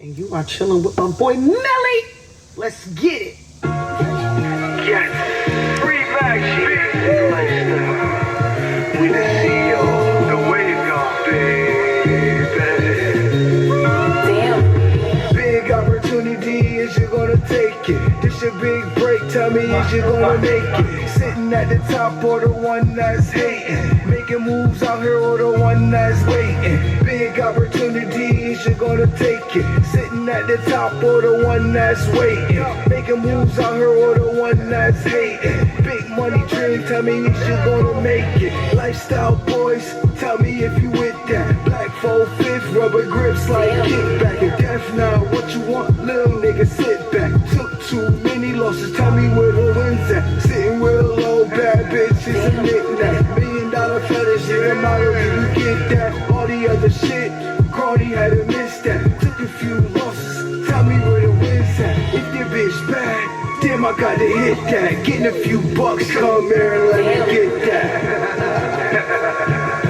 And you are chilling with my boy Melly. Let's get it. Yes, free back shit. Lifestyle. We the CEO, the wave gone, baby. Damn. Big opportunity, is you gonna take it? This your big break, tell me is you gonna make it? Sitting at the top or the one that's hating? Making moves out here or the one that's waiting? Big opportunity, is you gonna take it? Sitting at the top or the one that's waiting? Making moves out here or the one that's hating? Big money dream, tell me is you gonna make it? Lifestyle boys, tell me if you with that. Black 4/5, rubber grips like kickback. And death now, what you want, little nigga, sit back. Took too many losses, tell me where the wins at. Sitting real low, bad bitch is a knick-knack. $1 million fetish, in the model, did you get that? All the other shit, Crony had to miss that. Took a few losses, tell me where the wins at. If your bitch bad, damn, I got to hit that. Getting a few bucks, come here and let me get that.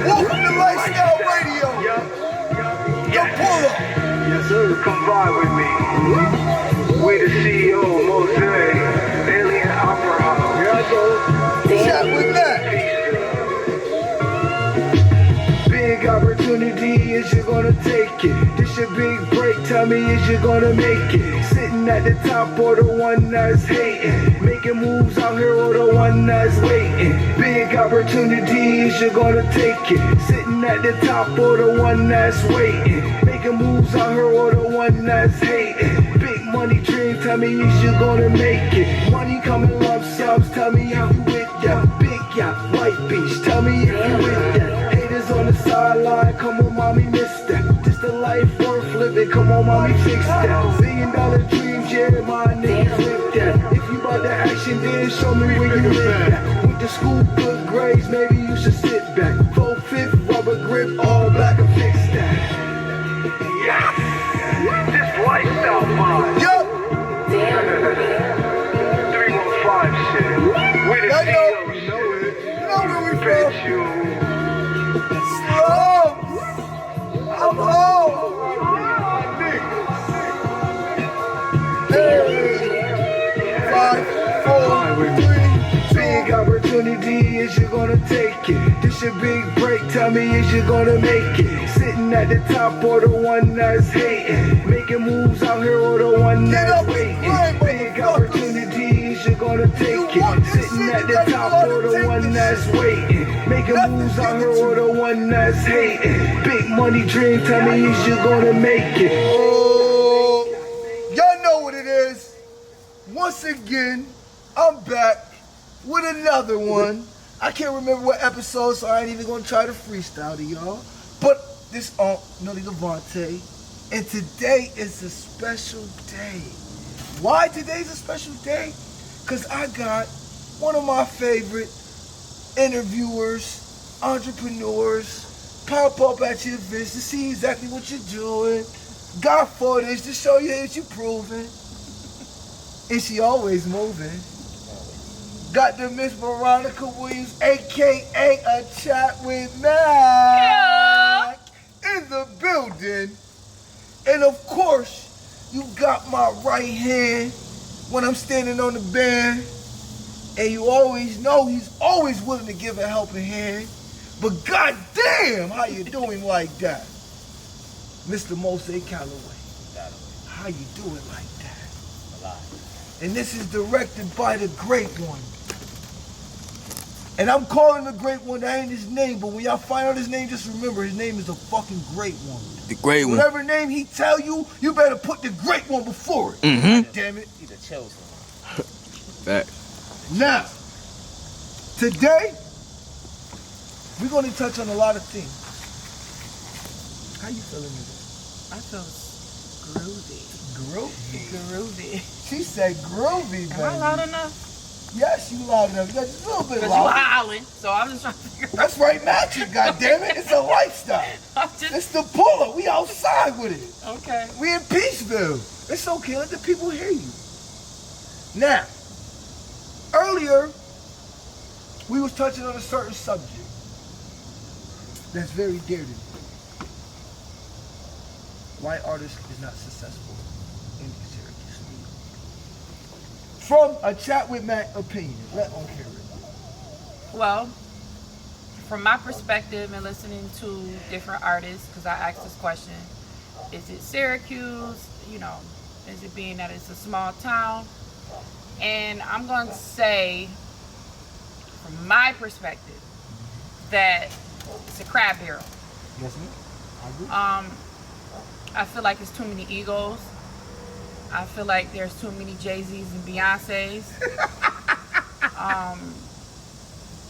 Welcome to Lifestyle Radio. Yo, pull up. Yes, sir. Come vibe with me. We the CEO, Mozay, Alien Opera House. Here I go. Chat with that. Big opportunity, is you gonna take it? This your big break, tell me is you gonna make it? Sitting at the top or the one that's hating? Making moves out here or the one that's waiting? Big opportunity, is you gonna take it? Sitting at the top or the one that's waiting? Making moves out here or the one that's hating? Big money dream, tell me is you gonna make it? Money coming lump sums, tell me if you with that. Big yacht, white beach, tell me if you with that. Haters on the sideline, come on mommy, miss that. This the life worth living, come on mommy, fix that. $1 billion dreams, yeah, my niggas live that. If you about the action, then show me where you live at. Went to school, good grades, maybe you should sit back. 4/5, rubber grip, all black and fix that. Yeah, this lifestyle vibe. Yo, 315 shit. We the I know. CEO, you know it. You know where we Bet from. you. Slums. I'm home. Hey. 5, 4, 3, 2. Big opportunity, is you gonna take it? This your big break, tell me is you gonna make it? Sitting at the top or the one that's hating? Making moves out here or the one Get that's up and waiting? grind, Big motherfuckers. opportunity, is you gonna take want it? this Sitting shit, at you the gotta top know how or to the take one this that's shit. waiting? Making Nothing moves out give here it to or the one that's hating? Big money dream, tell me is you gonna make it? Oh, y'all know what it is. Once again, I'm back with another one. I can't remember what episode, so I ain't even gonna try to freestyle to y'all. But this Millie Devante, and today is a special day. Why today's a special day? Cause I got one of my favorite interviewers, entrepreneurs, pop up at your events to see exactly what you're doing. Got footage to show you that you're proving. And she always moving. Got the Miss Veronica Williams, aka A Chat with Mac, in the building. And of course, you got my right hand when I'm standing on the band. And you always know he's always willing to give a helping hand. But goddamn, how you doing like that? Mr. Mozay Calloway. How you doing like that? And this is directed by the great one. And I'm calling the great one, that ain't his name, but when y'all find out his name, just remember his name is the fucking great one. The great one. Whatever name he tell you, you better put the great one before it. Mm-hmm. Damn it. He the chosen one. Back. Now, today, we're going to touch on a lot of things. How you feeling today? I feel groovy. Groovy. Groovy. She said groovy, baby. Am I loud enough? Yes, you loud enough. You got just a little bit Because you loud. howling, so I'm just trying to figure out. That's right, matching, goddammit. It's a lifestyle. I'm just, It's the puller. We outside with it. okay. We in Peaceville. It's okay. Let the people hear you. Now, earlier, we was touching on a certain subject that's very dear to me. White artist is not successful in Syracuse. From a chat with Mac opinion. Let on hear it. Well, from my perspective and listening to different artists, because I asked this question, is it Syracuse? You know, is it being that it's a small town? And I'm going to say, from my perspective, that it's a crab barrel. Yes, ma'am. I agree. I feel like it's too many egos. I feel like there's too many Jay-Z's and Beyonce's.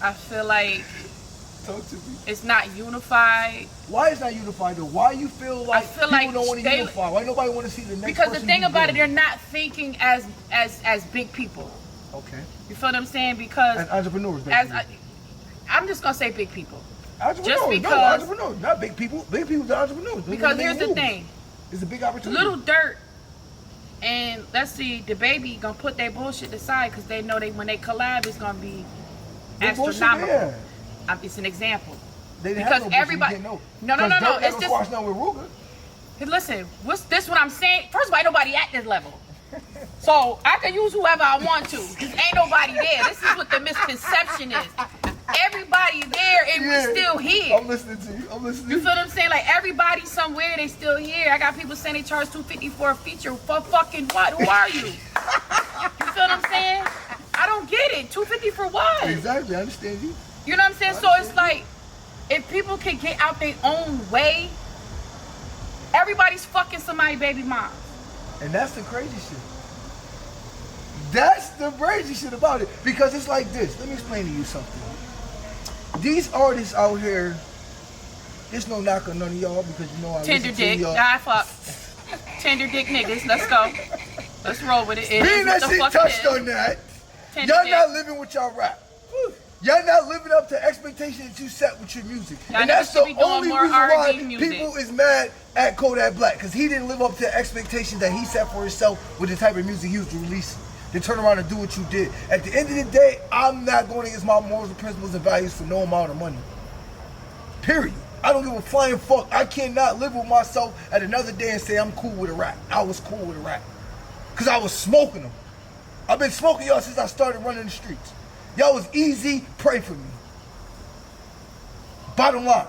I feel like Talk to me. it's not unified. Why is not unified though? Why you feel like feel people like don't want to they- unify? Why nobody want to see the next Because the person thing do about it, good? they're not thinking as big people. Okay. You feel what I'm saying? Because As entrepreneurs, as basically. I'm just gonna say big people. Entrepreneurs, just because- no, entrepreneurs, not big people. Big people are entrepreneurs. Those Because are here's the moves. thing: It's a big opportunity. Little Dirt and let's see, the Baby gonna put their bullshit aside because they know when they collab, it's gonna be Big bullshit, astronomical. yeah. It's an example. They didn't Because have no everybody- bullshit, No, Because Dirk it's never just- squashed none with Ruger. Hey, listen, what's this? What I'm saying? First of all, ain't nobody at this level, so I can use whoever I want to. Cause ain't nobody there. This is what the misconception is. Everybody there, and Yeah. we still here. I'm listening to you. I'm listening to You you. feel what I'm saying? Like everybody somewhere, they still here. I got people saying they charge $250 for a feature. For fucking what? Who are you? You feel what I'm saying? I don't get it. $250 for what? Exactly, I understand you. You know what I'm saying? So it's like, if people can get out their own way, everybody's fucking somebody baby mom. And that's the crazy shit. That's the crazy shit about it. Because it's like this. Let me explain to you something. These artists out here, there's no knock on none of y'all because you know I Tender listen to dick. y'all. I fuck. Tender dick niggas. Let's go. Let's roll with it. It Being is that what the shit fuck touched it is. on that, Tender y'all dick. not living with y'all rap. Y'all not living up to expectations that you set with your music. Y'all And that's niggas should the be doing only more reason why R&B music. people is mad at Kodak Black. Because he didn't live up to the expectations that he set for himself with the type of music he was releasing. Then turn around and do what you did. At the end of the day, I'm not going against my morals and principles and values for no amount of money. Period. I don't give a flying fuck. I cannot live with myself at another day and say I'm cool with a rap. I was cool with a rap. Because I was smoking them. I've been smoking y'all since I started running the streets. Y'all was easy, pray for me. Bottom line.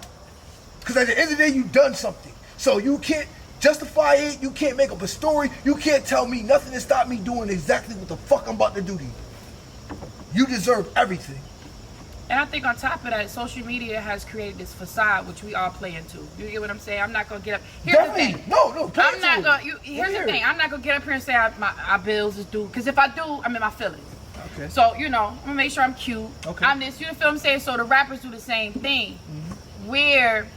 Because at the end of the day, you done something. So you can't justify it. You can't make up a story. You can't tell me nothing to stop me doing exactly what the fuck I'm about to do to you. You deserve everything. And I think on top of that, social media has created this facade which we all play into. You get what I'm saying? I'm not gonna get up. Here's Definitely. the thing. No, play I'm into not it. gonna. Here's the thing. I'm not gonna get up here and say my bills is due. Because if I do, I'm in my feelings. Okay. So you know, I'm gonna make sure I'm cute. Okay. I'm this. You know what I'm saying? So the rappers do the same thing. Where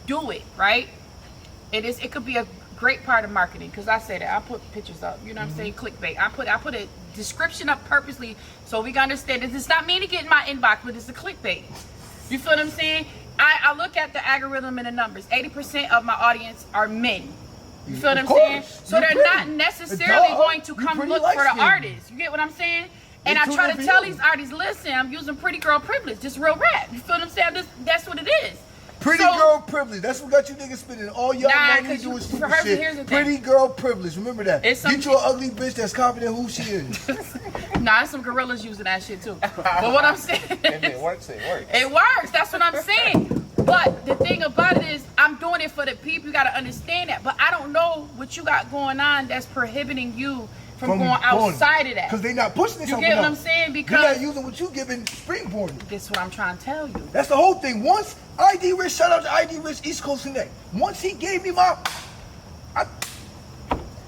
do it right? It could be a great part of marketing because I say that I put pictures up. You know what I'm saying? Clickbait. I put a description up purposely so we can understand that it's not me to get in my inbox, but it's a clickbait. You feel what I'm saying? I look at the algorithm and the numbers. 80% of my audience are men. You feel what I'm Of course. saying? So You're they're pretty. not necessarily Duh. going to You're come pretty look for the light-skinned. artist. You get what I'm saying? And I They try tune to in tell for you. these artists, listen, I'm using pretty girl privilege, just real rap. You feel what I'm saying? That's what it is. Pretty So- girl privilege. That's what got you niggas spending all your Nah, money 'cause doing you- stupid for her, shit. here's the thing. Pretty girl privilege. Remember that. It's some- Get you an ugly bitch that's confident who she is. Nah, there's some gorillas using that shit too. But what I'm saying If it is, works, it works. it works. That's what I'm saying. But the thing about it is, I'm doing it for the people. You got to understand that. But I don't know what you got going on that's prohibiting you from going outside of that. Because they not pushing You themselves get what enough. I'm saying? You're Because not using what you giving springboarding. that's what I'm trying to tell you. That's the whole thing. Once ID Rich, shout out to ID Rich East Coast Connect. Once he gave me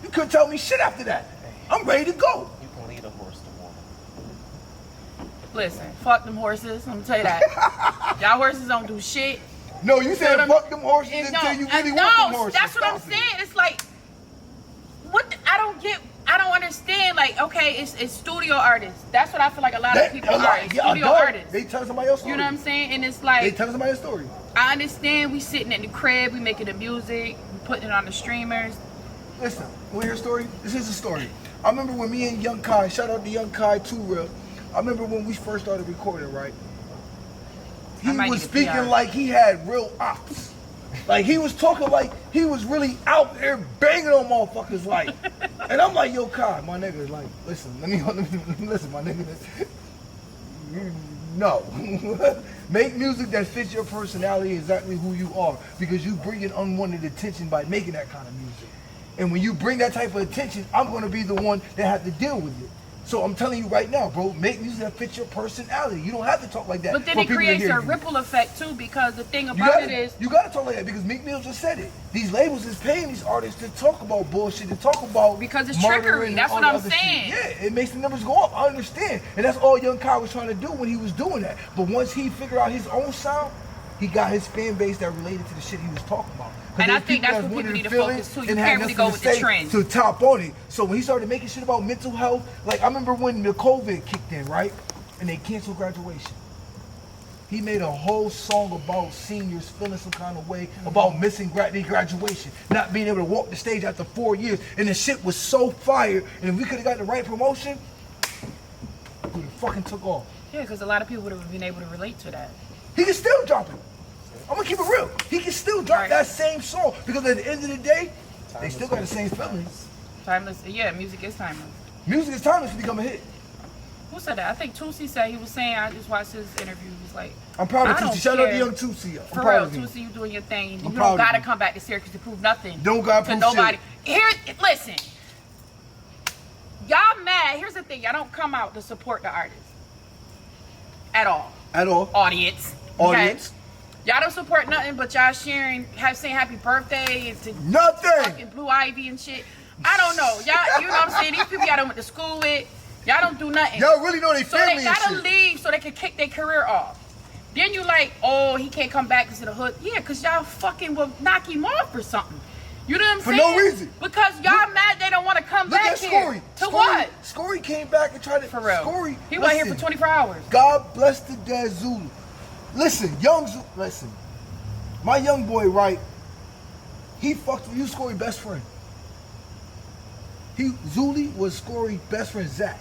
you couldn't tell me shit after that. I'm ready to go. You can lead a horse to water. Listen, fuck them horses. I'm gonna tell you that. Y'all horses don't do shit. No, you said what I'm- fuck them horses And until you really no, want them horses. that's what I'm Stop it. saying. It's like, I don't understand. Like, okay, it's studio artists. That's what I feel like a lot of people are. It's studio artists. They tell somebody else's story. You know what I'm saying? And it's They like, tell somebody else's story. I understand we sitting in the crib, we making the music, we putting it on the streamers. Listen, want to hear a story? This is a story. I remember when me and Young Kai, shout out to Young Kai too, real. I remember when we first started recording, right? He I might was need a speaking PR. like he had real ops. Like he was talking like he was really out there banging on motherfuckers like. And I'm like, yo, Kai, my nigga, like, listen, let me listen, my nigga. No. Make music that fits your personality, exactly who you are, because you bring in unwanted attention by making that kind of music. And when you bring that type of attention, I'm going to be the one that have to deal with it. So I'm telling you right now, bro, make music that fits your personality. You don't have to talk like that. But then it creates a ripple effect too, because the thing about it is you gotta talk like that, because Meek Mill just said it. These labels is paying these artists to talk about bullshit, to talk about because it's trickery. That's what I'm saying. Shit. Yeah, it makes the numbers go up. I understand, and that's all Young Kai was trying to do when he was doing that. But once he figured out his own sound, he got his fan base that related to the shit he was talking about. And I think that's what people need to focus too. You can't really go with the trend. To top on it. So when he started making shit about mental health, like I remember when the COVID kicked in, right? And they canceled graduation. He made a whole song about seniors feeling some kind of way, about missing their graduation, not being able to walk the stage after 4 years. And the shit was so fire. And if we could have got the right promotion, we would have fucking took off. Yeah, because a lot of people would have been able to relate to that. He can still drop it. I'm gonna keep it real. He can still drop that same song, because at the end of the day, they still got the same feelings. Timeless. Yeah, music is timeless. Music is timeless to become a hit. Who said that? I think Tootsie said, he was saying, I just watched his interview. He was like, I'm proud of I Tootsie. Shout out to young Tootsie. For real, Tootsie, you doing your thing. You don't gotta come back to Syracuse to prove nothing. Don't gotta prove nobody. Shit. Here, listen. Y'all mad. Here's the thing. Y'all don't come out to support the artist. At all. At all. Audience. Audience. Okay? Y'all don't support nothing but y'all saying happy birthday to nothing. Fucking Blue Ivy and shit. I don't know. Y'all, you know what I'm saying? These people y'all done went to school with, y'all don't do nothing. Y'all really know they family. So they gotta leave so they can kick their career off. Then you like, oh, he can't come back because of the hood. Yeah, because y'all fucking will knock him off or something. You know what I'm saying? For no reason. Because y'all mad they don't want to come back here. To what? Scory came back and tried to. For real. Scory, he wasn't here for 24 hours. God bless the dead Zulu. Listen, listen. My young boy, right? He fucked with you, Scory's best friend. Zuli was Scory's best friend, Zach.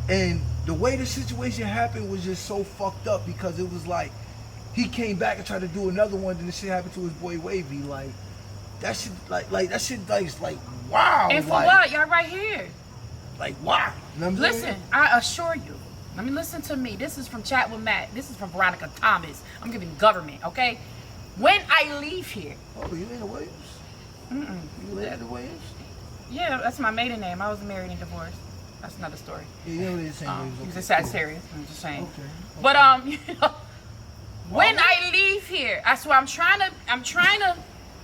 And the way the situation happened was just so fucked up, because it was like he came back and tried to do another one, then the shit happened to his boy Wavy. Like that shit, like that shit, like wow. And for what? Y'all right here. Like wow. You know what I'm listen, saying? I assure you. I mean, listen to me. This is from Chat with Matt. This is from Veronica Thomas. I'm giving government, okay? When I leave here. Oh, you ain't a Williams? You later Williams? Yeah, that's my maiden name. I was married and divorced. That's another story. Yeah, you know what it's saying. He's a Sagittarius. I'm just saying. Okay. But you know, when I leave here, that's why I'm trying to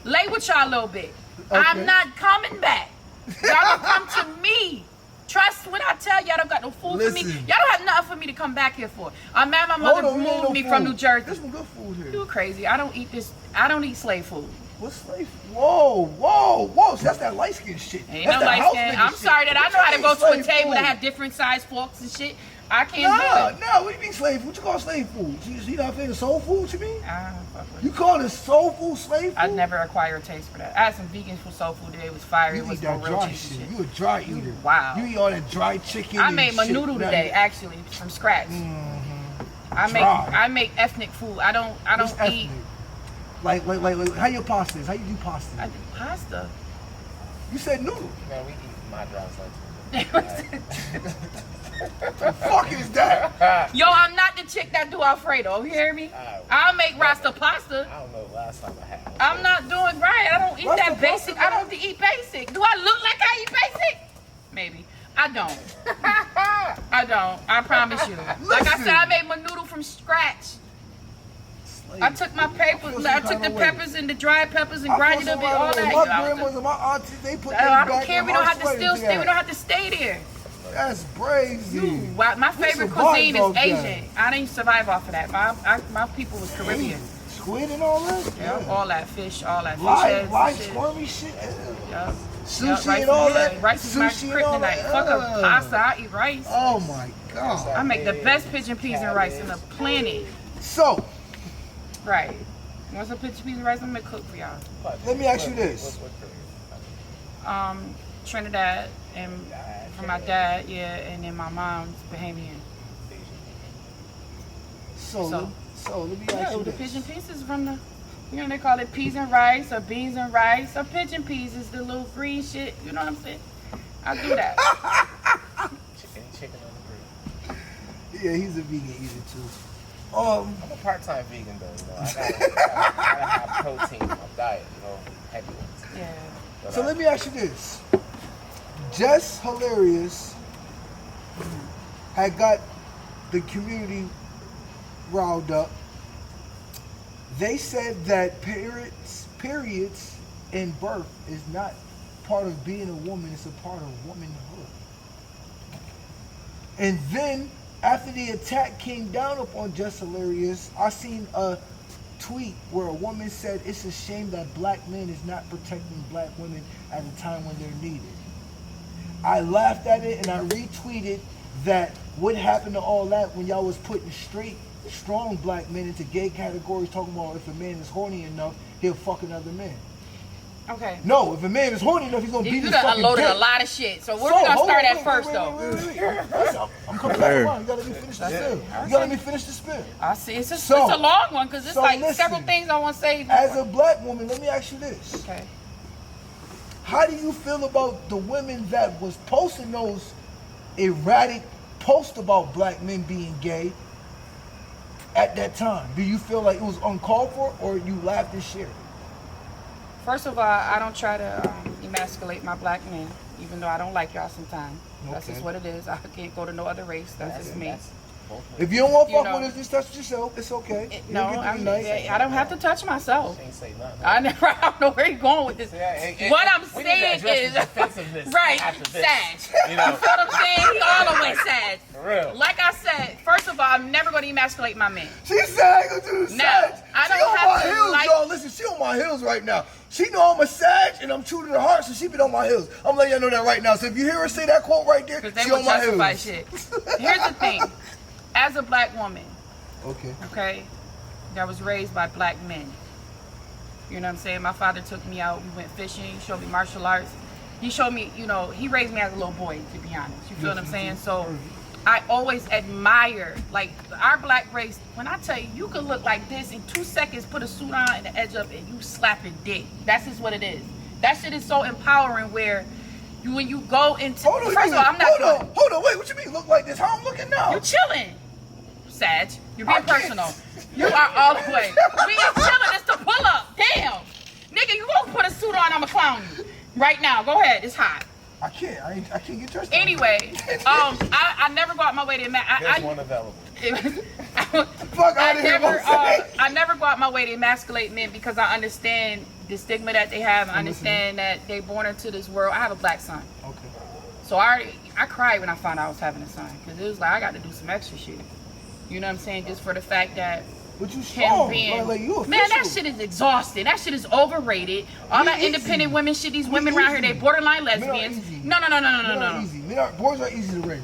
lay with y'all a little bit. Okay. I'm not coming back. Y'all come to me. Trust when I tell y'all don't got no food for me. Y'all don't have nothing for me to come back here for. I'm mad my mother moved me from New Jersey. There's some good food here. You crazy. I don't eat this. I don't eat slave food. What's slave food? Whoa. So that's that light skin shit. Ain't no light skin. I'm sorry that I know how to go to a table that have different size forks and shit. I can't do it. No, what do you mean slave food? What you call slave food? You not feeling soul food to me? I don't fuck with you call it soul food, slave food? I'd never acquire a taste for that. I had some vegans for soul food today. It was fire. It was that real dry cheesy shit. You a dry eater. Wow. You eat all that dry chicken. I made my noodle today, actually, from scratch. I make ethnic food. I don't eat. Like how your pasta is? How you do pasta? I do pasta. You said noodle. Man, we eat my dry slices. What the fuck is that? Yo, I'm not the chick that do Alfredo. You hear me? I'll make Rasta pasta. I don't know last time I had. I'm not doing right. I don't eat Rasta that basic. I don't eat basic. Do I look like I eat basic? Maybe. I don't. I don't. I promise you. Like I said, I made my noodle from scratch. I took my peppers. I took the peppers and the dried peppers and grinded them and all that. My grandmas and my aunties, they put that I don't care. We don't have to still stay. We don't have to stay there. That's crazy. My favorite cuisine is Asian. I didn't survive off of that. My people was Caribbean. Squid and all that? Yeah, all that fish, all that fish. Live squirmy shit. Yeah. Sushi and all that. Rice is my kryptonite. Fuck up pasta. I eat rice. Oh my god. I make the best pigeon peas and rice in the planet. So. Right. You want some pigeon peas and rice? I'm gonna cook for y'all. Let me ask you this. Trinidad and from my dad, yeah, and then my mom's Bahamian. So let me ask you the this. pigeon pieces from the You know, they call it peas and rice or beans and rice or pigeon peas is the little green shit. You know what I'm saying? I do that. Chicken on the grill. Yeah, he's a vegan eater too. I'm a part-time vegan though. You know, I gotta have protein in my diet. You know, heavy ones. Yeah. But So let me ask you this. Just Hilarious had got the community riled up. They said that periods and birth is not part of being a woman, it's a part of womanhood. And then after the attack came down upon Just Hilarious, I seen a tweet where a woman said it's a shame that black men is not protecting black women at a time when they're needed. I laughed at it and I retweeted that what happened to all that when y'all was putting strong black men into gay categories, talking about if a man is horny enough, he'll fuck another man. Okay. No, if a man is horny enough, he's gonna beat You his done fucking unloaded dick. a lot of shit. So where we gonna start at first though? Wait. I'm coming back around. You gotta let me finish the spill. You gotta let me finish the spill. I see. It's a So- long one because it's so like listen, several things I want to say. As a black woman, let me ask you this. Okay. How do you feel about the women that was posting those erratic posts about black men being gay at that time? Do you feel like it was uncalled for or you laughed and shared? First of all, I don't try to emasculate my black men, even though I don't like y'all sometimes. That's just Okay. what it is. I can't go to no other race. That's just me. If you don't want to You fuck know. with us, just touch yourself. It's okay. No, You'll get to be nice. I don't have to touch myself. She ain't say nothing. I don't know where you're going with this. What I'm we need to saying address is, the defensiveness right, after this. sad. You know, You feel what I'm saying? He all the way sad. for real. Like I said, first of all, I'm never going to emasculate my men. She said I ain't gonna do the No, Sag. I She don't on have my to heels, like- y'all. Listen, she on my heels right now. She know I'm a Sag and I'm true to the heart, so she been on my heels. I'm letting y'all know that right now. So if you hear her say that quote right there, Because they she will on my justify heels. shit. Here's the thing. As a black woman, Okay. that was raised by black men. You know what I'm saying? My father took me out. We went fishing. He showed me martial arts. He showed me, you know, he raised me as a little boy, to be honest. You feel what I'm saying? So I always admire, like, our black race. When I tell you, you could look like this in 2 seconds, put a suit on and the edge up, and you slapping dick. That's just what it is. That shit is so empowering where you, when you go into, Hold on, first of all, I'm not hold on, wait, what you mean look like this? How I'm looking now? You chilling, Sag. You're being I can't. personal. You are all the way. We ain't chilling. It's the pull up. Damn, nigga, you gonna put a suit on? I'ma clown you right now. Go ahead. It's hot. I can't get dressed. Anyway, I never go out my way to There's one available. Fuck out of here, Mozay. I never go out my way to emasculate men because I understand the stigma that they have. I understand that they born into this world. I have a black son. Okay. So I cried when I found out I was having a son because it was like I got to do some extra shit. You know what I'm saying? Just for the fact that But you him strong, being, like you man, that official. shit is exhausting. That shit is overrated. All that easy. independent women shit. These We women around here, easy. they borderline Men are lesbians. easy. No. Men are easy. Boys are easy to raise.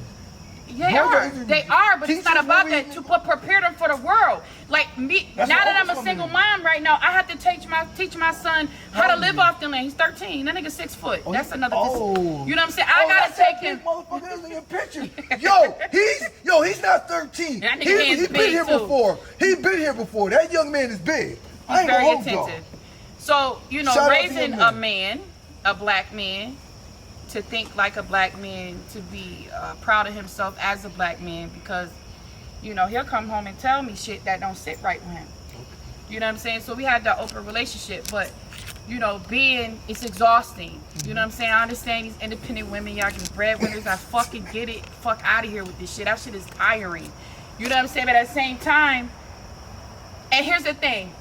They Boys are are. easy. They are, but it's not Teachers about will that. be- To prepare them for the world. Like me, That's now what that I'm a always single coming mom right now, I have to teach my son how to old live is he? off the land. He's 13. That nigga 6 foot. Oh, That's he- another. oh. You know what I'm saying? I gotta that's take that him. big motherfucker is in your picture. He's not 13. That nigga He's hand's been big, here too. before. He's been here before. That young man is big. I He's ain't very gonna hold y'all. attentive. So, you know, Shout out to raising your a man. man, a black man, to think like a black man, to be proud of himself as a black man, because, you know, he'll come home and tell me shit that don't sit right with him. You know what I'm saying? So we had that open relationship, but, you know, it's exhausting. You know what I'm saying? I understand these independent women, y'all can breadwinners. I fucking get it. Fuck out of here with this shit. That shit is tiring. You know what I'm saying? But at the same time, and here's the thing.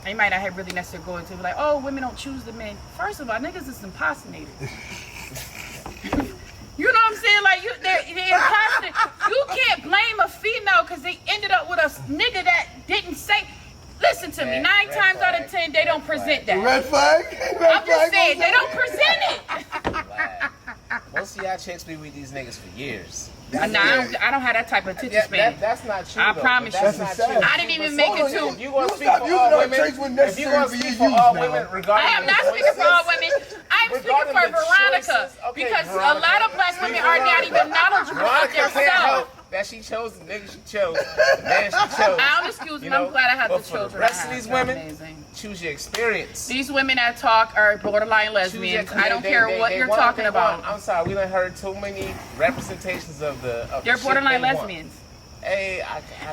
You might not have really necessarily go into it, like, oh, women don't choose the men. First of all, niggas is impersonators. You know what I'm saying? Like, they're impersonators. You can't blame a female because they ended up with a nigga that didn't say. Listen to me. 9 times out of 10, they don't present that. Red flag? I'm just saying, they don't present it. Most of y'all chicks be with these niggas for years. I don't have that type of attention span. That's not true. I though, promise but that's you. not That's true. I didn't even make it to. If you gonna You speak stop for using all our women, traits when if you necessary gonna for speak your for use all now. women, regarding I am not speaking for all women. I'm speaking for Regarding the Veronica. choices, okay, Because a Veronica. lot of black women are not even knowledgeable of Veronica can't themselves. help that she chose the nigga she chose, the man she chose. I don't excuse You them. I'm know, glad I have but the for children. the rest I of have. these They're women, amazing. Choose your experience. These women that talk are borderline lesbians. I don't care what you're talking about. I'm sorry, we done heard too many representations of the. They're borderline lesbians. Hey,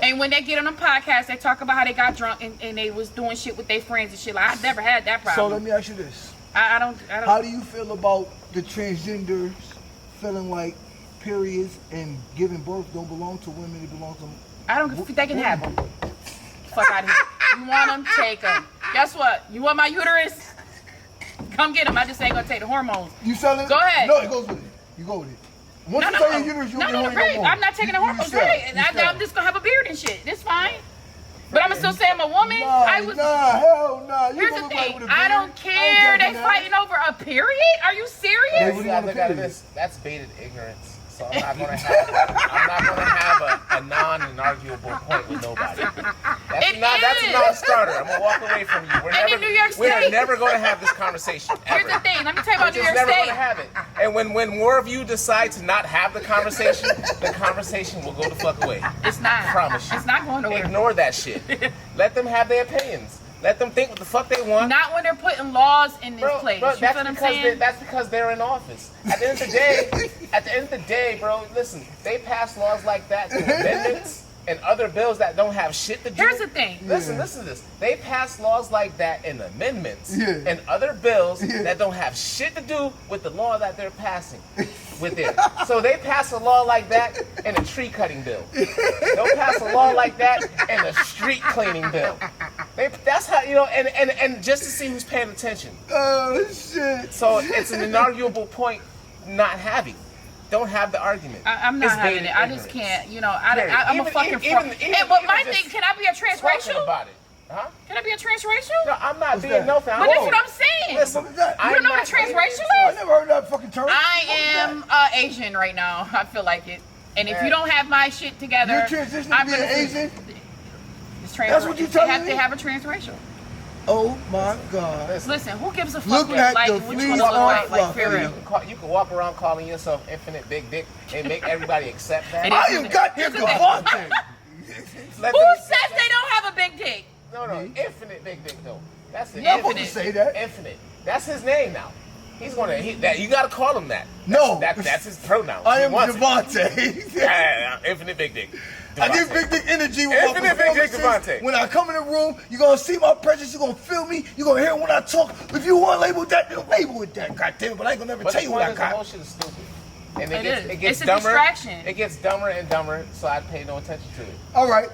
and when they get on a podcast, they talk about how they got drunk and they was doing shit with their friends and shit. Like, I never had that problem. So let me ask you this. I don't. How do you feel about the transgenders feeling like periods and giving birth don't belong to women, it belongs to I don't. They can have them. Fuck out of here. You want them? Take them. Guess what? You want my uterus? Come get them. I just ain't gonna take the hormones. You selling? Go ahead. No, it goes with it. You go with it. Once you sell your uterus, you'll get horny no more. I'm not taking the hormones. Right. I'm just gonna have a beard and shit. It's fine. But I'm gonna still say I'm a woman. Hell nah. Here's the thing. I don't care. They fighting over a period? Are you serious? Look at this. That's baited ignorance. So I'm not gonna have a non-inarguable point with nobody. That's a non-starter. I'm gonna walk away from you. We're never gonna have this conversation. Ever. Here's the thing. Let me tell you about New York State. We're never State. gonna have it. And when more of you decide to not have the conversation will go the fuck away. It's not. I promise you. It's not going nowhere. Ignore that shit. Let them have their opinions. Let them think what the fuck they want. Not when they're putting laws in this place. Bro, you feel what I'm saying? That's because they're in office. At the end of the day, bro, listen, they pass laws like that through amendments and other bills that don't have shit to do. Here's the thing. Listen to this. They pass laws like that in amendments and other bills that don't have shit to do with the law that they're passing. So they pass a law like that in a tree cutting bill. They'll pass a law like that in a street cleaning bill. That's how, and just to see who's paying attention. Oh shit. So it's an inarguable point not having. Don't have the argument. I'm not having it. I just can't, I'm a fucking fraud. But my thing, can I be a transracial? About it. Huh? Can I be a transracial? No, I'm not being no fan. But that's what I'm saying. Listen, you don't know what a transracial I is? never heard that fucking term. I am Asian right now. I feel like it. And if you don't have my shit together, You're transitioning to be an Asian? That's what you're telling me? They have a transracial. Oh my God. Listen, who gives a fuck Look at like the which one fleas look on like for real? You can walk around calling yourself Infinite Big Dick and make everybody accept that. I am goddamn Devante. Who says they don't have a big dick? No, Infinite Big Dick though. That's it. You're not supposed to say that. Infinite. That's his name now. He's gonna. You gotta call him that. That's his pronoun. I am Devante. Infinite Big Dick. Devante. I give big dick energy with Infinite my Big Dick Devante. When I come in the room, you're gonna see my presence. You're gonna feel me. You're gonna hear when I talk. If you want to label that, then label it that. God damn it! But I ain't gonna never tell you what I got. The whole shit is stupid. And it it's gets a dumber. distraction. It gets dumber and dumber, so I pay no attention to it. All right.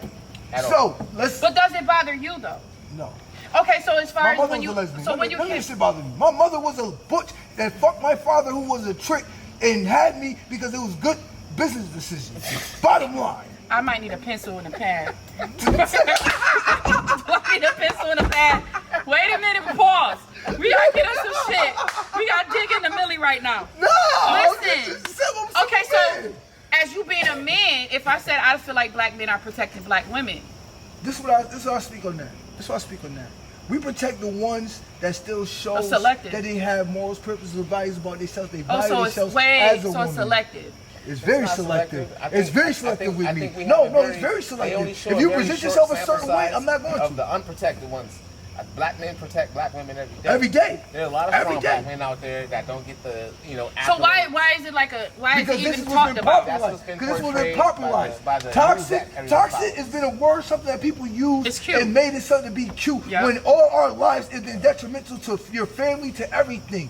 All. Let's. But does it bother you though? No. Okay, so as far as when you, none of this shit bothered me. My mother was a butch that fucked my father, who was a trick, and had me because it was good business decisions. Bottom line. I might need a pencil and a pad. Do I need a pencil and a pad? Wait a minute, pause. We gotta get us some shit. We gotta dig in the millie right now. No. Listen. Okay, so as you being a man, if I said I feel like black men are protecting black women. This is what I speak on that. We protect the ones that still show that they have morals, purposes, and values about themselves. They value themselves as a woman. It's selective. It's very selective. It's very selective with me. No, it's very selective. If you present yourself a certain way, I'm not going to. Of the unprotected ones. Black men protect black women every day. Every day. There are a lot of strong black men out there that don't get the, So why is it like why is it even talked about? Because this was been popularized. Toxic has been a word, something that people use and made it something to be cute. Yep. When all our lives has been detrimental to your family, to everything.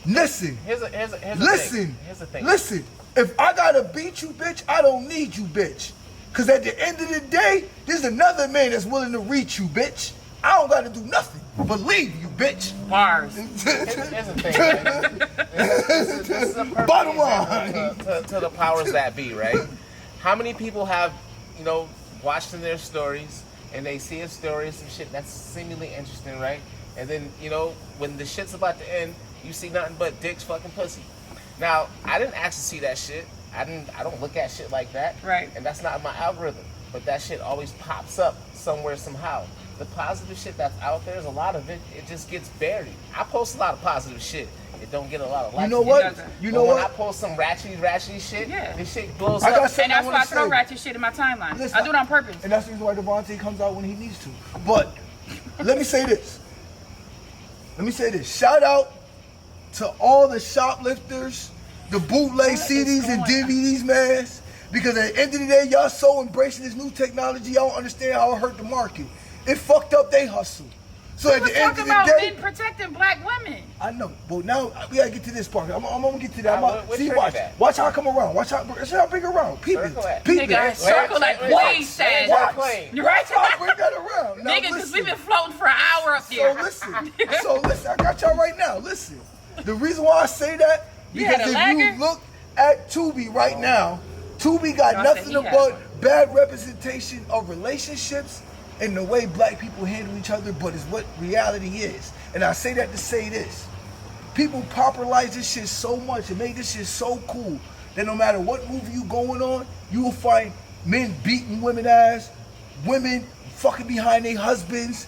Listen. Here's the thing. Listen. If I gotta beat you, bitch, I don't need you, bitch. Because at the end of the day, there's another man that's willing to reach you, bitch. I don't gotta do nothing but leave you, bitch. Bars. Here's the thing, man. This is a perfect bottom line to the powers that be, right? How many people have, watched in their stories and they see a story, some shit that's seemingly interesting, right? And then, when the shit's about to end, you see nothing but dicks, fucking pussy. Now, I didn't actually see that shit. I don't look at shit like that. Right. And that's not my algorithm. But that shit always pops up somewhere, somehow. The positive shit that's out there, there's a lot of it. It just gets buried. I post a lot of positive shit. It don't get a lot of likes. You know what? When I post some ratchet shit, this shit blows up. And that's why I throw ratchet shit in my timeline. Listen, I do it on purpose. And that's the reason why Devante comes out when he needs to. But Let me say this. Shout out to all the shoplifters, the bootleg CDs and DVDs, man. Because at the end of the day, y'all so embracing this new technology, y'all don't understand how it hurt the market. It fucked up they hustle. So at the end of the day, men protecting black women. I know, but now we gotta get to this part. I'm gonna get to that. See, watch how I come around. Watch how I bring it around. Peep it. Circle that please said. You're right. Watch how I bring that around. Nigga, because we've been floating for an hour up there. So listen, I got y'all right now. Listen, the reason why I say that, because if you look at Tubi right now, Tubi got nothing but bad representation of relationships and the way black people handle each other, but it's what reality is. And I say that to say this. People popularize this shit so much and make this shit so cool that no matter what movie you going on, you will find men beating women ass, women fucking behind their husbands.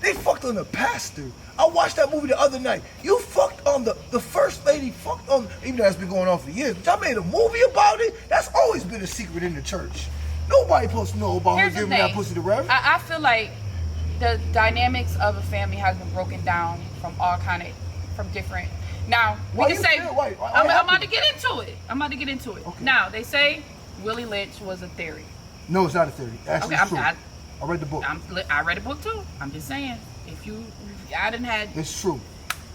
They fucked on a pastor. I watched that movie the other night. You fucked on the first lady, fucked on, even though that's been going on for years, but y'all made a movie about it? That's always been a secret in the church. Nobody supposed to know about her giving that pussy to Reverend. I feel like the dynamics of a family has been broken down from from different. Now, we can say, I'm about to get into it. Okay. Now, they say Willie Lynch was a theory. No, it's not a theory. Actually, it's true. I read the book. I read the book too. I'm just saying, It's true.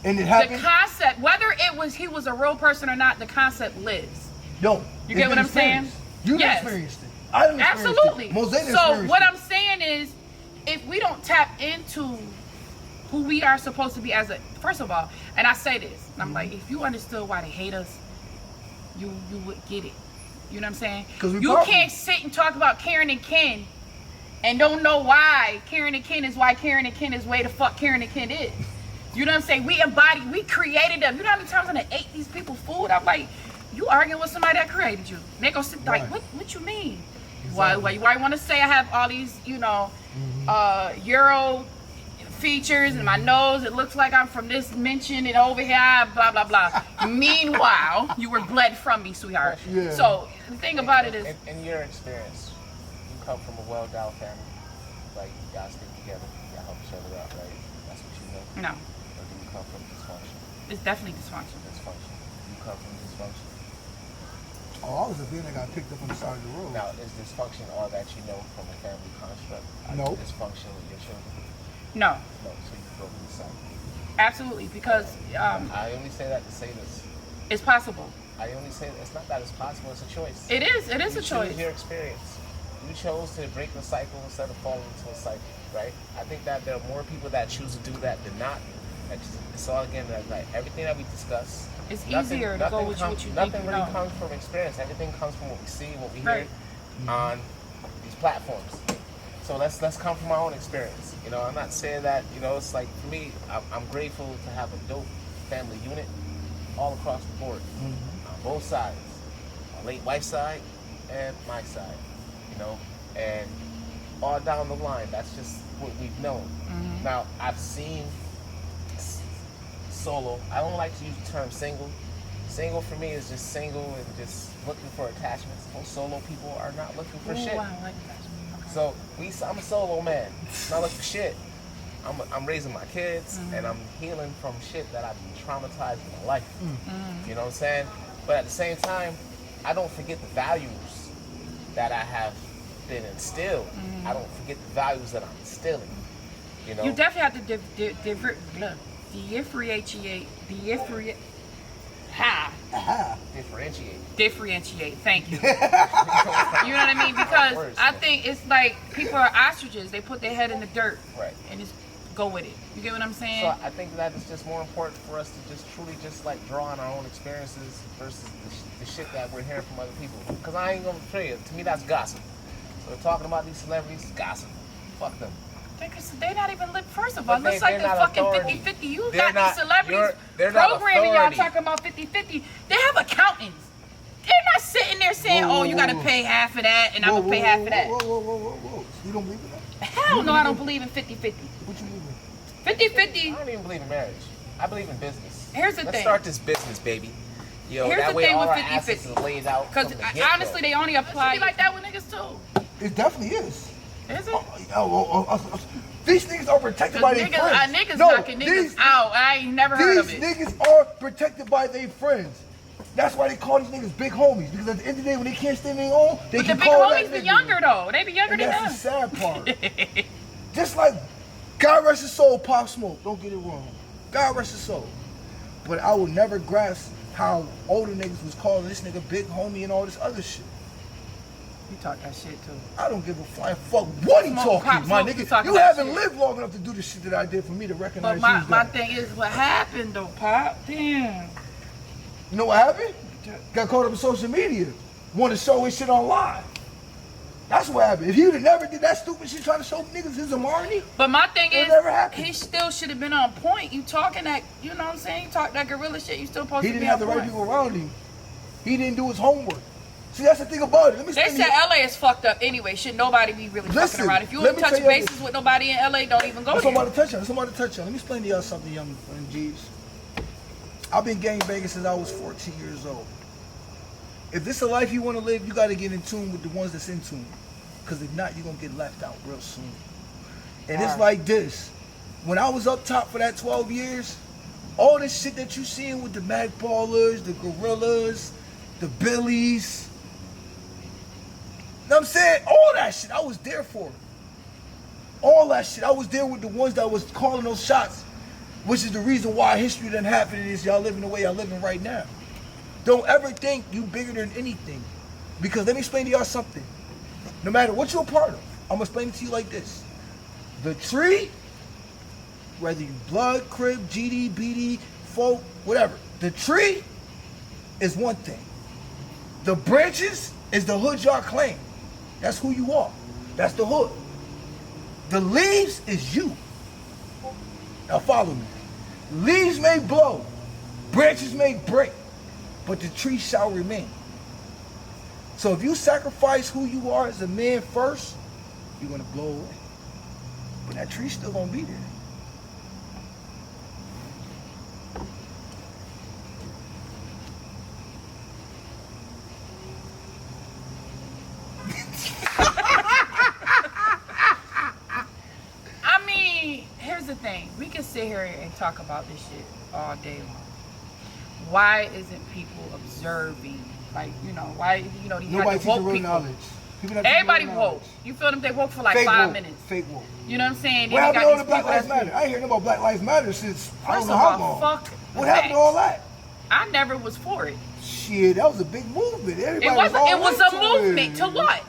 And it happened. The concept, whether he was a real person or not, the concept lives. No. You get what I'm saying? You experienced it. I didn't experience absolutely. it. Mozay So what I'm saying is, if we don't tap into who we are supposed to be first of all, and I say this, I'm like, if you understood why they hate us, you would get it. You know what I'm saying? You can't sit and talk about Karen and Ken and don't know why Karen and Ken is way the fuck Karen and Ken is. You know what I'm saying? We created them. You know how many times I ate these people food? I'm like, you arguing with somebody that created you. They gonna sit like, what you mean? Exactly. Why want to say I have all these, Euro features in my nose? It looks like I'm from this mention and over here, blah, blah, blah. Meanwhile, you were bled from me, sweetheart. Yeah. So the thing about it is... In your experience, you come from a well-endowed family. Like, you guys stick together. You help each other out, right? That's what you know. No. Or do you come from dysfunction? It's definitely dysfunction. You come from dysfunction. Oh, I was a being that got picked up on the side of the road. Now, is dysfunction all that you know from a family construct? No. Dysfunction with your children? No. No, so you go to the side. Absolutely, because... I only say that to say this. It's possible. I only say that it's not that it's possible, it's a choice. It is a choice. Choose your experience. You chose to break the cycle instead of falling into a cycle, right? I think that there are more people that choose to do that than not. It's all, again, like everything that we discuss. It's easier to go with what you think. Nothing really comes from experience. Everything comes from what we see, what we hear on these platforms. So let's come from our own experience. I'm not saying that, it's like, for me, I'm grateful to have a dope family unit all across the board, on both sides, my late wife's side and my side, and all down the line, that's just what we've known. Now, I've seen solo. I don't like to use the term single. Single for me is just single and just looking for attachments. Most solo people are not looking for shit. I like attachments. So I'm a solo man. Not looking for shit. I'm raising my kids and I'm healing from shit that I've been traumatized in my life. You know what I'm saying? But at the same time, I don't forget the values that I have been instilled. I don't forget the values that I'm instilling. You definitely have to differentiate. Thank you. You know what I mean? Because I think it's like people are ostriches. They put their head in the dirt, and just go with it. You get what I'm saying? So I think that it's just more important for us to just truly just like draw on our own experiences versus the shit that we're hearing from other people. Because I ain't gonna tell you, to me that's gossip. So we're talking about these celebrities, gossip. Fuck them. They're not even first of all, it looks like they're fucking 50-50. You got these celebrities programming y'all talking about 50-50. They have accountants. They're not sitting there saying, you gotta pay half of that and I'm gonna pay half of that. Whoa. You don't believe in that? Hell no, I don't believe in 50-50. What you believe in? 50-50. I don't even believe in marriage. I believe in business. Here's the thing. Let's start this business, baby. Here's that the way thing all with our 50-50. assets is laid out. Because honestly, they only apply like that with niggas too. It definitely is. Is it? These niggas are protected by their friends. Niggas knocking niggas out. I ain't never heard of it. These niggas are protected by their friends. That's why they call these niggas big homies. Because at the end of the day, when they can't stand their own, they can call that nigga. But the big homies be younger though. They be younger than That's the us. sad part. Just like, God rest his soul, Pop Smoke. Don't get it wrong. God rest his soul. But I will never grasp how older niggas was calling this nigga big homie and all this other shit. You talk that shit too. I don't give a flying fuck what he talking, my nigga. You haven't lived long enough to do the shit that I did for me to recognize. But my thing is, what happened though, Pop? Damn. You know what happened? Got caught up in social media. Want to show his shit online. That's what happened. If he would have never did that stupid shit trying to show niggas his Amarni, but my thing is, never happened. He still should have been on point. You talking that, you know what I'm saying? You talk that gorilla shit, you still supposed to be on point. He didn't have the right people around him. He didn't do his homework. See, that's the thing about it. They said LA is fucked up anyway. Should nobody be really fucking around? If you want to touch bases with nobody in LA, don't even go there. Somebody touch on. Somebody touch on. Let me explain to y'all something, young friend G's. I've been gangbanging since I was 14 years old. If this is a life you want to live, you got to get in tune with the ones that's in tune. Because if not, you're going to get left out real soon. And it's like this. When I was up top for that 12 years, all this shit that you seeing with the Magballers, the Gorillas, the Billies, you know what I'm saying? All that shit, I was there for it. All that shit, I was there with the ones that was calling those shots, which is the reason why history done happened and is y'all living the way y'all living right now. Don't ever think you bigger than anything. Because let me explain to y'all something. No matter what you're a part of, I'm gonna explain it to you like this. The tree, whether you blood, crib, GD, BD, folk, whatever, the tree is one thing. The branches is the hood y'all claim. That's who you are. That's the hood. The leaves is you. Now follow me. Leaves may blow, branches may break, but the tree shall remain. So if you sacrifice who you are as a man first, you're gonna blow away. But that tree's still gonna be there. Here's the thing, we can sit here and talk about this shit all day long. Why isn't people observing? Like, you know, why, you know, you have to woke people. Knowledge. Everybody woke. You feel them? They woke for like 5 minutes. Fake woke. You know what I'm saying? What happened to all the Black Lives Matter? I ain't heard about Black Lives Matter since I don't know how long. What happened to all that? I never was for it. Shit, that was a big movement. Everybody it was a movement. To what?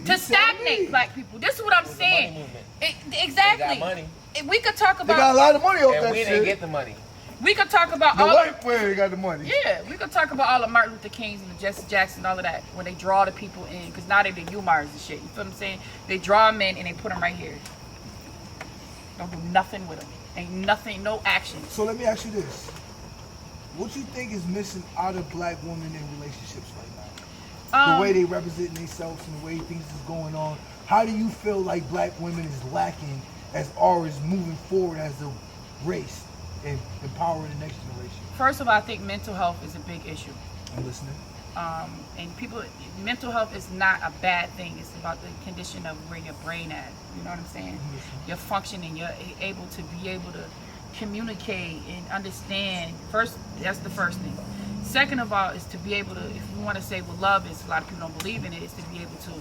To stagnate black people. This is what I'm saying. Exactly. They got money. We could talk about. They got a lot of money off that shit. And we didn't get the money. We could talk about the white player got the money. Yeah, we could talk about all the Martin Luther Kings and the Jesse Jackson and all of that when they draw the people in, because now they the Umars and shit. You feel what I'm saying? They draw them in and they put them right here. Don't do nothing with them. Ain't nothing, no action. So let me ask you this: what you think is missing out of black women in relationships right now? The way they represent themselves and the way things is going on. How do you feel like black women is lacking as far as moving forward as a race and empowering the next generation? First of all, I think mental health is a big issue. I'm listening. And people, mental health is not a bad thing. It's about the condition of where your brain at. You know what I'm saying? You're functioning. You're able to communicate and understand. First, that's the first thing. Second of all is to be able to, if you want to say what love is, a lot of people don't believe in it, is to be able to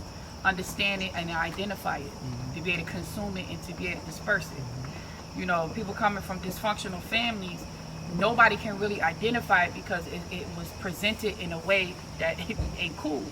understand it and identify it, to be able to consume it and to be able to disperse it. You know, people coming from dysfunctional families, nobody can really identify it because it was presented in a way that it ain't cool.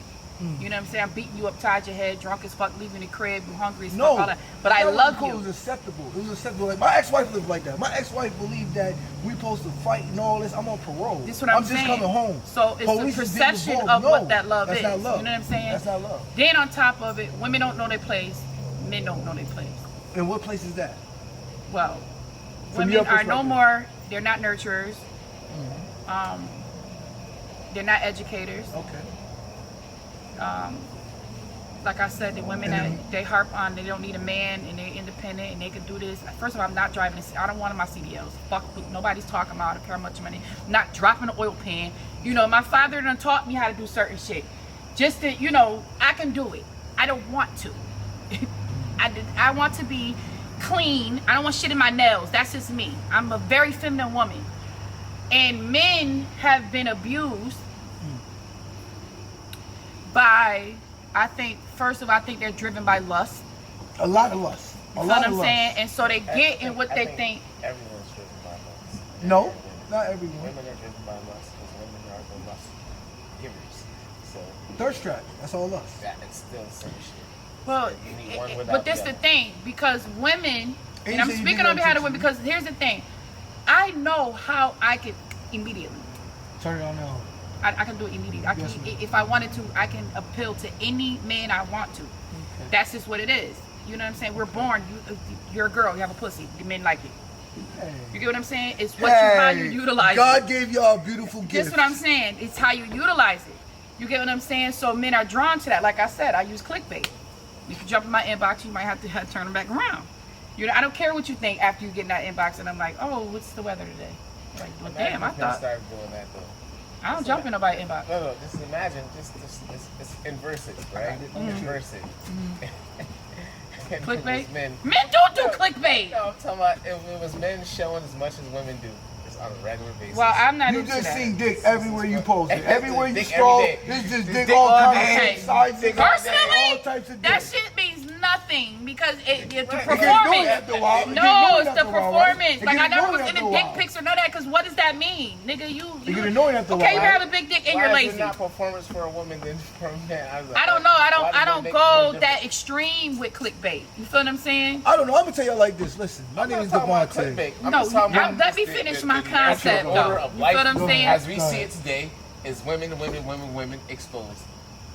You know what I'm saying? I'm beating you up, tied your head, drunk as fuck, leaving the crib, you hungry as fuck, all that. But I love you. It was acceptable. It was acceptable. Like, my ex-wife lived like that. My ex-wife believed that we supposed to fight and all this. I'm on parole. This is what I'm saying. Just coming home. So it's the perception of what that love is. Not love. You know what I'm saying? That's not love. Then on top of it, women don't know their place, men don't know their place. And what place is that? Well, women are no more, they're not nurturers. They're not educators. Okay. Like I said, the women that they harp on, they don't need a man and they're independent and they can do this. First of all, I'm not driving this. I don't want my CDLs. Fuck, nobody's talking about. I don't care how much money. I'm not dropping an oil pan. You know, my father done taught me how to do certain shit. Just to, you know, I can do it. I don't want to. I want to be clean. I don't want shit in my nails. That's just me. I'm a very feminine woman. And men have been abused by, I think, first of all, I think they're driven by lust. A lot of lust. You know what I'm saying? And so they get in what they think. Everyone's driven by lust. No, not everyone. Women are driven by lust because women are the lust givers. So Thirst trap. That's all lust. that it's still the same shit. Well, You need one without but this the the other. thing, because women, And and I'm you say you speaking do on that behalf of too. women, because here's the thing. I know how I could immediately. Turn it on now. I can do it immediately. I can, Yes, ma'am. if I wanted to, I can appeal to any man I want to. That's just what it is. You know what I'm saying? We're born. You're a girl. You have a pussy. The men like it. Hey. You get what I'm saying? It's what how you utilize God it. gave y'all a beautiful gift. That's what I'm saying. It's how you utilize it. You get what I'm saying? So men are drawn to that. Like I said, I use clickbait. You can jump in my inbox. You might have to turn them back around. You know, I don't care what you think after you get in that inbox, and I'm like, oh, what's the weather today? Like, well, damn, I thought. Start doing that though. I don't jump in nobody's inbox. No, just imagine, just inverse it, right? Inverse it. And it Clickbait? was Men don't do clickbait. No, I'm talking about if it was men showing as much as women do, just on a regular basis. Well, I'm not You into just that. seen dick everywhere you post it. Everywhere you Dick scroll, every day. it's just Dick dick all all kinds day. of sizes. Dick all day. Personally, all types of that dick. shit means nothing because the It gets performance. annoying after a while. It gets No, annoying it's the after a while, right? performance. It Like gets I never annoying was into after a dick while. pics or none of that. Because what does that mean, nigga? You It get annoying after a okay? You while. have a big dick and you're Why lazy. is it not performance for a woman than for a man? I was like, I don't know. why I does don't one make go more that difference? extreme with clickbait. You feel what I'm saying? I don't know. I'm gonna tell you like this. Listen, my I'm name not is talking about Devante. clickbait. I'm No, just talking about let me the- finish the- my the concept, actual though. order of You life feel what I'm saying? As we Go see ahead. it today, is women exposed.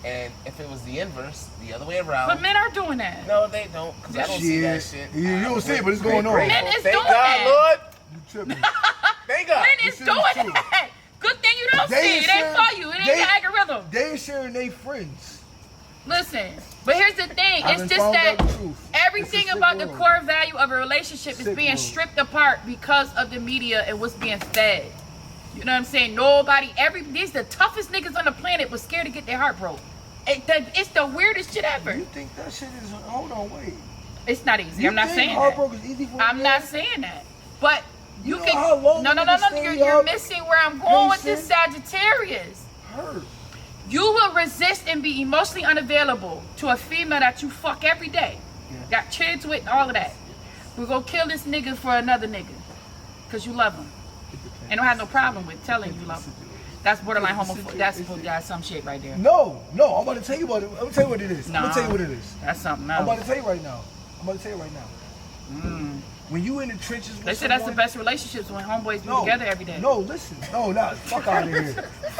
And if it was the inverse, the other way around. But men are doing that. No, they don't, because I don't see that shit. You don't see it, but it's I'm going on. grateful. Men is Thank doing God, that. Lord. You tripping. Thank God. Men is This is doing true. that. Good thing you don't They see it. It share- ain't for you. It ain't they- the algorithm. They sharing their friends. Listen, but here's the thing. I It's done just found that out the truth. everything It's a sick about the world. core value of a relationship is Sick being world. stripped apart because of the media and what's being fed. You know what I'm saying? These the toughest niggas on the planet was scared to get their heart broke. It's the weirdest shit ever. You think that shit is? Hold on, wait. It's not easy. You I'm not think saying that. heartbroken is easy for a I'm man? not saying that. But you know can. how long No. niggas stay You're up, missing where I'm going with this pacing? Sagittarius. Hurt. You will resist and be emotionally unavailable to a female that you fuck every day. Yeah. Got kids with, all of that. We're gonna kill this nigga for another nigga. Because you love him. And don't have no problem with telling you love him. That's borderline homophobic. That's some shit right there. No. I'm about to tell you about it. I'm gonna tell you what it is. I'm gonna tell you what it is. That's something I'm about else. to tell you right now. When you in the trenches with They say that's the someone- best relationships when homeboys be together every day. No, listen. No, nah. Fuck out of here.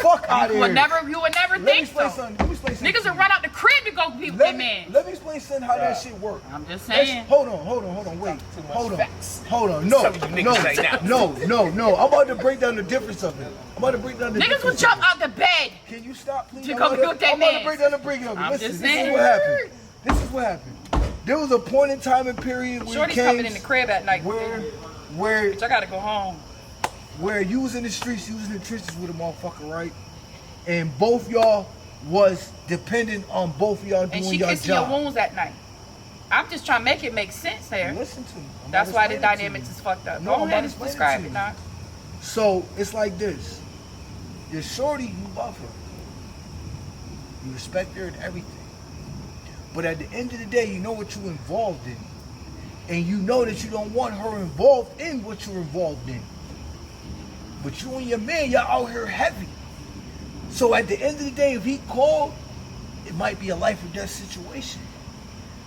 Fuck out of You here. would never Let me think explain so. something. Let me explain something. Niggas to will you. run out the crib to go be with their man. Let me explain something how that shit work. I'm just Let's- saying. Hold on, wait. Too much Hold on. facts. Hold on. No. Some of you niggas right now. No. I'm about to break down the difference of it. Niggas will jump out the bed. Can you stop, please? To I'm go about be with their I'm about to mans. break down the break of it. I'm Listen, just this saying. is what happened. This is what happened. There was a point in time and period where Shorty's it coming came in the crib at night. where Bitch, I gotta go home. where you was in the streets, you was in the trenches with a motherfucker, right? And both y'all was dependent on both of y'all And doing she your kissing your job. wounds at night. I'm just trying to make sense there. Listen to me. I'm That's about why to the explain it to dynamics you. is fucked up. No, Go I'm ahead about to and explain it describe to it, you. Doc. So it's like this. Your shorty, you love her. You respect her and everything. But at the end of the day, you know what you're involved in. And you know that you don't want her involved in what you're involved in. But you and your man, y'all out here heavy. So at the end of the day, if he called, it might be a life or death situation.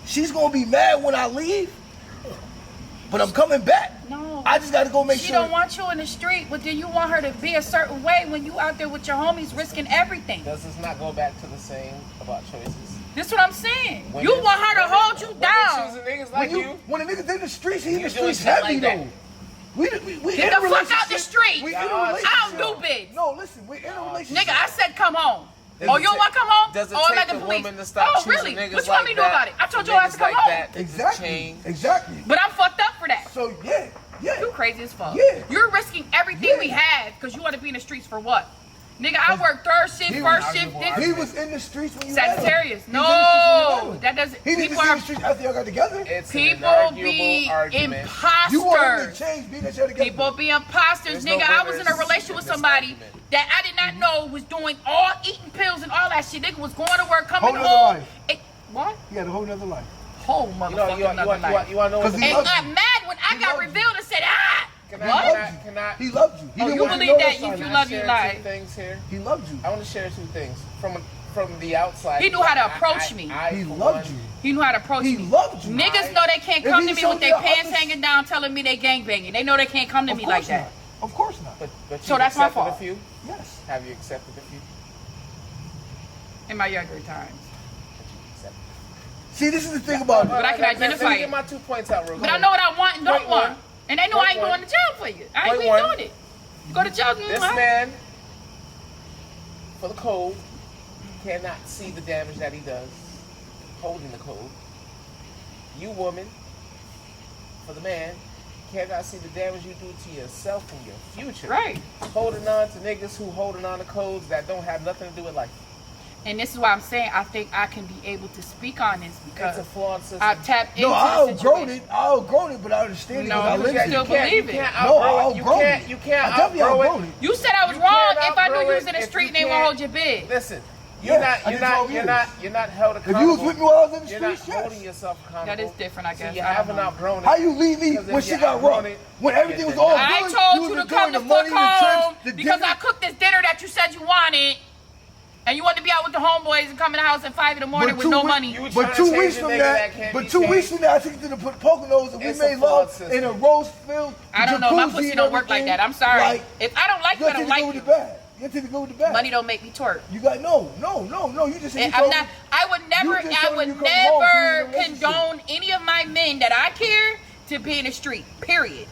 She's gonna be mad when I leave, but I'm coming back. No. I just gotta go make She sure. don't want you in the street, but then you want her to be a certain way when you out there with your homies risking everything. Does this not go back to the same about choices? This what I'm saying. Women- You want her to women- hold you women down. choosing niggas like you. When a nigga's in the streets, he in You the doing streets shit heavy like that. though. We Get in a the fuck out the relationship. street. We in a I relationship. I don't do bids. No, listen, we in a relationship. Nigga, I said come home. Does Oh, it you don't take- want to come home? Does it Oh, I'm take at the the police. woman to stop Oh, choosing really? niggas What you want me like to do that? about it? I told For your ass niggas to come like home. that to Exactly. change. Exactly. But I'm fucked up for that. So you You crazy as fuck. Yeah. You're risking everything Yeah. we have because you want to be in the streets for what? Nigga, I work third shift, first shift. He was in the streets when you met him. Sagittarius. No, that doesn't. He didn't People see are the streets after y'all got together. people be imposters. You want him to change, being that y'all together. People be imposters, There's nigga. no I was in a relationship with somebody that I did not know was doing all eating pills and all that shit. Nigga was going to work, coming Whole nother home. life. What? He had a whole nother life. Whole motherfucking You other want life. to know what? And I'm mad when I got revealed and said, what? He loved you. He Oh, didn't you want believe to know that side if you of love it. you lie. Two things here. He loved you. I want to share two things from the outside. He knew how to approach me. He loved you. He knew how to approach He me. loved you. Niggas know they can't If come he to me showed with their you pants others- hanging down telling me they gangbanging. They know they can't come to Of me like course that. not. Of course not. But So that's my accepted fault. A few? Yes. Have you accepted a few? In my younger times. Have you accepted? See, this is the thing about But it. I can Let identify me it. get my 2 points out real quick. But I know what I want and don't Point one. want. And they know I ain't Point going to jail for you. I ain't Point one. doing it. You go to jail. This man, for the code, cannot see the damage that he does holding the code. You, woman, for the man, cannot see the damage you do to yourself and your future. Right. Holding on to niggas who holding on to codes that don't have nothing to do with life. And this is why I'm saying I think I can be able to speak on this It's because a flawed system. I've tapped into No, I the outgrown situation. it. I outgrown it, but I understand No, it because I you lived got- it. still believe it. You can't No, I outgrow it. outgrown it. You can't I definitely outgrow outgrown it. it. You said I was You wrong can't if I knew outgrow you was it in the if street you and they won't can't- hold your bid. Listen, Yes, I did 12 you're years. not held accountable. If you was with me while I was in the You're not streets, yes. holding yourself accountable. That is different, I guess. So you I don't haven't know. outgrown it. How you leave me Because if when she you got outgrown rough? it, When everything was all good, I told you was to enjoying come the the money, fuck the trips, home the because dinner. I cooked this dinner that you said you wanted. And you wanted to be out with the homeboys and come in the house at 5 in the morning with no money. You But trying 2 to weeks change a from nigga that, that can't but be 2 weeks changed. from that, I took you to the Poconos and we It's a made flawed love system. in a rose-filled I don't know. My jacuzzi pussy and don't work like everything. that. I'm sorry. Like, If I don't like you, you I got don't to like go with you. the bag. You got to go with the bag. Money don't make me twerk. You got no. You just said you I'm told not. me. I would never. You just I told would me you come home never to a relationship. condone any of my men that I care to be in the street. Period.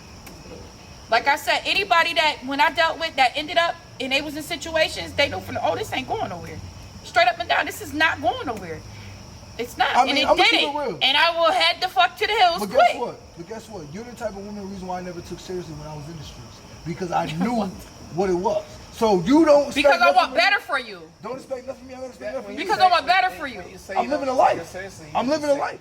Like I said, anybody that when I dealt with that ended up and they was in situations, they know from the this ain't going nowhere. Straight up and down, this is not going nowhere. It's not, I mean, and it I'ma keep didn't. it real. And I will head the fuck to the hills But quick. guess what? You're the type of woman, the reason why I never took seriously when I was in the streets. Because I knew what it was. So you don't expect Because I nothing want from me. better for you. Don't expect nothing from me. I don't expect nothing from you. Because I want better for you. I'm living a life. I'm living a life.